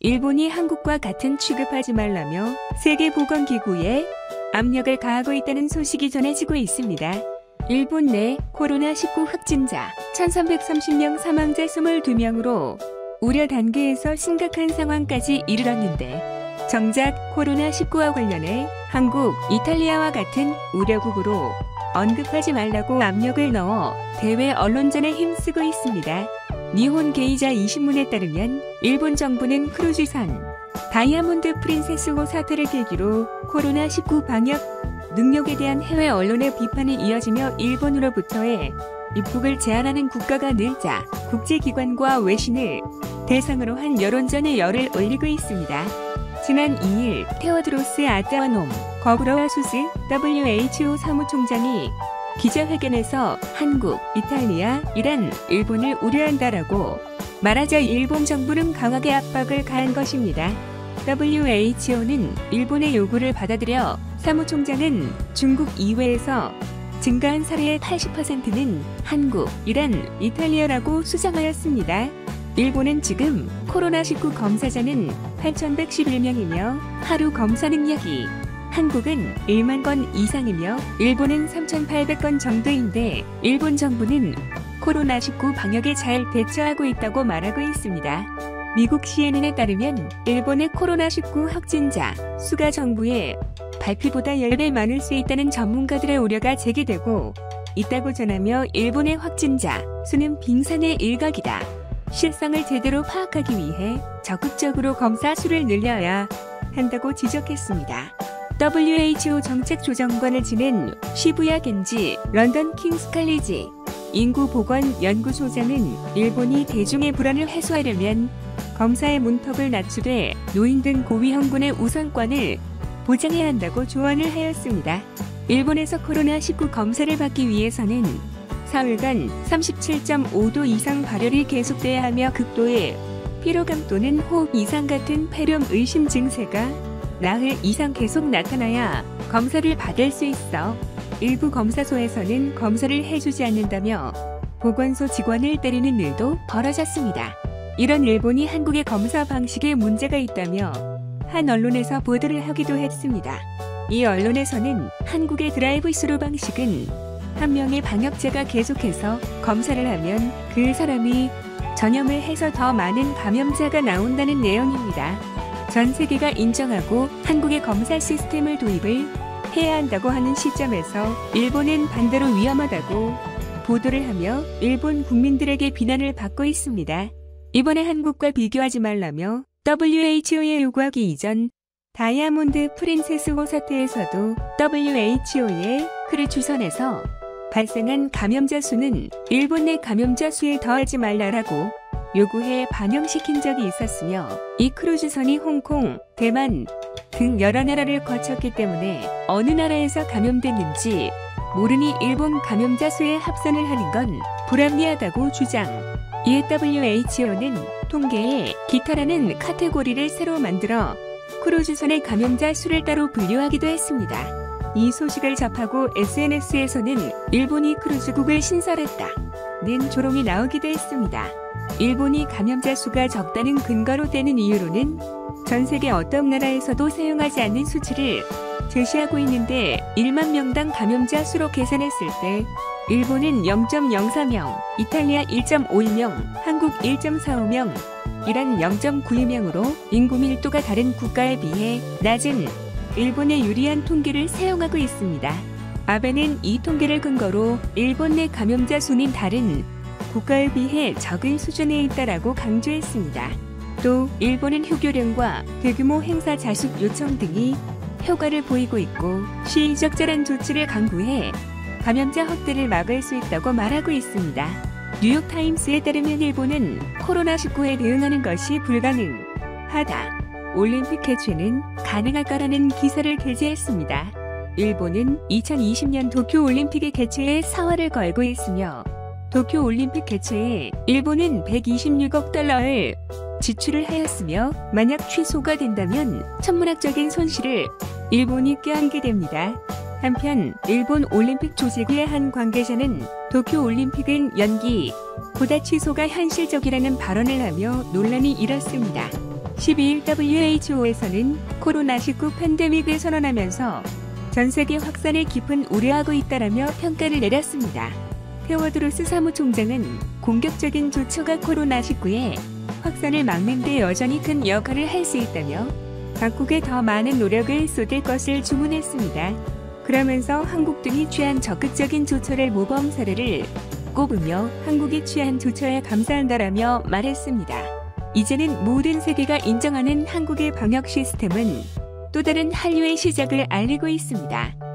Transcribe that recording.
일본이 한국과 같은 취급하지 말라며 세계보건기구에 압력을 가하고 있다는 소식이 전해지고 있습니다. 일본 내 코로나19 확진자 1330명, 사망자 22명으로 우려 단계에서 심각한 상황까지 이르렀는데, 정작 코로나19와 관련해 한국, 이탈리아와 같은 우려국으로 언급하지 말라고 압력을 넣어 대외 언론전에 힘쓰고 있습니다. 니혼 게이자 20문에 따르면 일본 정부는 크루즈선 다이아몬드 프린세스호 사태를 계기로 코로나19 방역 능력에 대한 해외 언론의 비판이 이어지며 일본으로부터의 입국을 제한하는 국가가 늘자 국제기관과 외신을 대상으로 한 여론전에 열을 올리고 있습니다. 지난 2일 테오드로스 아드하놈 거브러와수스 WHO 사무총장이 기자회견에서 한국, 이탈리아, 이란, 일본을 우려한다라고 말하자 일본 정부는 강하게 압박을 가한 것입니다. WHO는 일본의 요구를 받아들여 사무총장은 중국 이외에서 증가한 사례의 80%는 한국, 이란, 이탈리아라고 수정하였습니다. 일본은 지금 코로나19 검사자는 8,111명이며 하루 검사 능력이 한국은 1만 건 이상이며 일본은 3,800건 정도인데, 일본 정부는 코로나19 방역에 잘 대처하고 있다고 말하고 있습니다. 미국 CNN에 따르면 일본의 코로나19 확진자 수가 정부의 발표보다 10배 많을 수 있다는 전문가들의 우려가 제기되고 있다고 전하며, 일본의 확진자 수는 빙산의 일각이다. 실상을 제대로 파악하기 위해 적극적으로 검사 수를 늘려야 한다고 지적했습니다. WHO 정책조정관을 지낸 시부야 겐지 런던 킹스 칼리지 인구보건연구소장은 일본이 대중의 불안을 해소하려면 검사의 문턱을 낮추되 노인 등 고위험군의 우선권을 보장해야 한다고 조언을 하였습니다. 일본에서 코로나19 검사를 받기 위해서는 사흘간 37.5도 이상 발열이 계속돼야 하며 극도의 피로감 또는 호흡 이상 같은 폐렴 의심 증세가 나흘 이상 계속 나타나야 검사를 받을 수 있어 일부 검사소에서는 검사를 해주지 않는다며 보건소 직원을 때리는 일도 벌어졌습니다. 이런 일본이 한국의 검사 방식에 문제가 있다며 한 언론에서 보도를 하기도 했습니다. 이 언론에서는 한국의 드라이브-스루 방식은 한 명의 방역자가 계속해서 검사를 하면 그 사람이 전염을 해서 더 많은 감염자가 나온다는 내용입니다. 전 세계가 인정하고 한국의 검사 시스템을 도입을 해야 한다고 하는 시점에서 일본은 반대로 위험하다고 보도를 하며 일본 국민들에게 비난을 받고 있습니다. 이번에 한국과 비교하지 말라며 WHO에 요구하기 이전 다이아몬드 프린세스호 사태에서도 WHO의 크루즈선에서 발생한 감염자 수는 일본 내 감염자 수에 더하지 말라라고 요구해 반영시킨 적이 있었으며, 이 크루즈선이 홍콩, 대만 등 여러 나라를 거쳤기 때문에 어느 나라에서 감염됐는지 모르니 일본 감염자 수에 합산을 하는 건 불합리하다고 주장. 이에 WHO는 통계에 기타라는 카테고리를 새로 만들어 크루즈선의 감염자 수를 따로 분류하기도 했습니다. 이 소식을 접하고 SNS에서는 일본이 크루즈국을 신설했다는 조롱이 나오기도 했습니다. 일본이 감염자 수가 적다는 근거로 되는 이유로는 전 세계 어떤 나라에서도 사용하지 않는 수치를 제시하고 있는데, 1만 명당 감염자 수로 계산했을 때 일본은 0.04명, 이탈리아 1.51명, 한국 1.45명, 이란 0.92명으로 인구 밀도가 다른 국가에 비해 낮은 일본의 유리한 통계를 사용하고 있습니다. 아베는 이 통계를 근거로 일본 내 감염자 수는 다른 국가에 비해 적은 수준에 있다라고 강조했습니다. 또 일본은 휴교령과 대규모 행사 자숙 요청 등이 효과를 보이고 있고 시의적절한 조치를 강구해 감염자 확대를 막을 수 있다고 말하고 있습니다. 뉴욕타임스에 따르면 일본은 코로나19에 대응하는 것이 불가능하다. 올림픽 개최는 가능할까라는 기사를 게재했습니다. 일본은 2020년 도쿄올림픽의 개최에 사활을 걸고 있으며, 도쿄올림픽 개최에 일본은 126억 달러를 지출을 하였으며, 만약 취소가 된다면 천문학적인 손실을 일본이 껴안게 됩니다. 한편 일본 올림픽 조직위의 한 관계자는 도쿄올림픽은 연기, 보다 취소가 현실적이라는 발언을 하며 논란이 일었습니다. 12일 WHO에서는 코로나19 팬데믹을 선언하면서 전 세계 확산을 깊은 우려하고 있다라며 평가를 내렸습니다. 테워드로스 사무총장은 공격적인 조처가 코로나19의 확산을 막는 데 여전히 큰 역할을 할 수 있다며 각국에 더 많은 노력을 쏟을 것을 주문했습니다. 그러면서 한국 등이 취한 적극적인 조처를 모범 사례를 꼽으며 한국이 취한 조처에 감사한다라며 말했습니다. 이제는 모든 세계가 인정하는 한국의 방역 시스템은 또 다른 한류의 시작을 알리고 있습니다.